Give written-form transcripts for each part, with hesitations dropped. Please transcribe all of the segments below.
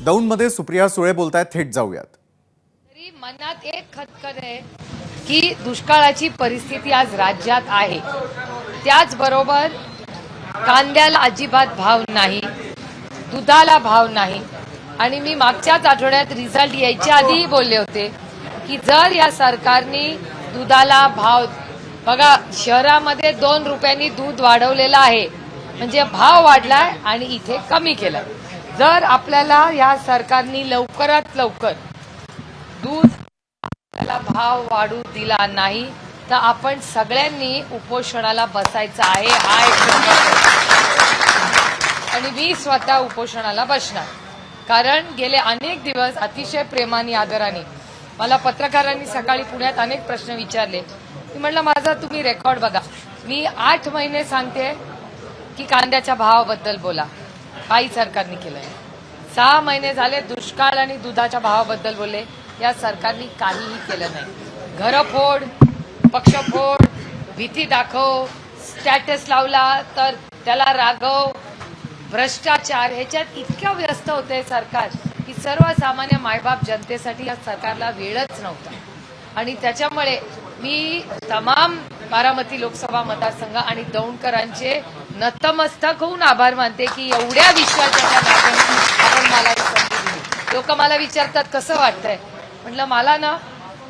दौंडमध्ये सुप्रिया सुळे बोलतायत, थेट जाऊयात. तरी मनात एक खदखद आहे की दुष्काळाची परिस्थिती आज राज्यात आहे. त्याचबरोबर कांद्याला अजिबात भाव नाही, दुधाला भाव नाही. आणि मी मागच्याच आठवड्यात रिझल्ट यायच्या आधीही बोलले होते की जर या सरकारने दुधाला भाव, बघा शहरामध्ये 2 रुपयांनी दूध वाढवलेलं आहे, म्हणजे भाव वाढलाय आणि इथे कमी केलं. जर आपल्याला या सरकारने लवकरात लवकर दूध भाव वाढू दिला नाही तर आपण सगळ्यांनी उपोषणाला बसायचं आहे. हा एक आणि मी स्वतः उपोषणाला बसणार, कारण गेले अनेक दिवस अतिशय प्रेमाने आदराने मला पत्रकारांनी सकाळी पुण्यात अनेक प्रश्न विचारले. मी म्हटलं माझा तुम्ही रेकॉर्ड बघा. मी 8 महिने सांगते की कांद्याच्या भावाबद्दल बोला, काही सरकारने केलंय. 6 महिने झाले दुष्काळ आणि दुधाच्या भावाबद्दल बोलले, या सरकारने काहीही केलं नाही. घरफोड, पक्षफोड, भीती दाखव, स्टॅटस लावला तर त्याला रागव, भ्रष्टाचार, ह्याच्यात इतक्या व्यस्त होते सरकार की सर्वसामान्य मायबाप जनतेसाठी या सरकारला वेळच नव्हता. आणि त्याच्यामुळे मी तमाम बारामती लोकसभा मतदारसंघ आणि दौंडकरांचे नतमस्तक होऊन आभार मानते की एवढ्या विश्वासाच्या नात्याने आपण मला ही संधी दिली. लोक मला विचारतात कसं वाटतंय, म्हटलं मला ना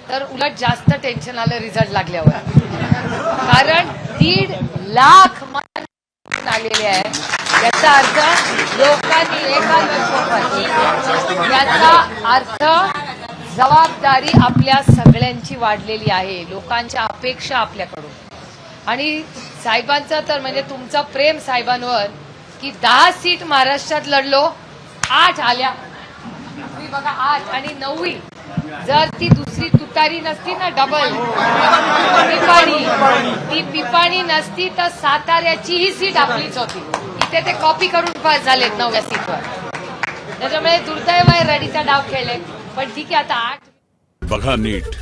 तर उलट जास्त टेन्शन आलं रिझल्ट लागल्यावर, कारण 1.5 लाख मत आलेले आहे. याचा अर्थ लोकांनी याचा अर्थ जबाबदारी आपल्या सगळ्यांची वाढलेली आहे, लोकांच्या अपेक्षा आपल्याकडून. आणि साहेबांचं तर म्हणजे तुमचं प्रेम साहेबांवर की 10 सीट महाराष्ट्रात लढलो, 8 आल्या. तुम्ही बघा 8 आणि 9वी जर ती दुसरी तुतारी नसती ना, डबल ती पिपाणी नसती तर साताऱ्याची ही सीट आपलीच होती. इथे ते कॉपी करून पास झालेत 9व्या सीटवर. त्याच्यामुळे दुर्दैव आहे रडीचा डाव खेळले, पण ठीक आहे आता 8. बघा नीट,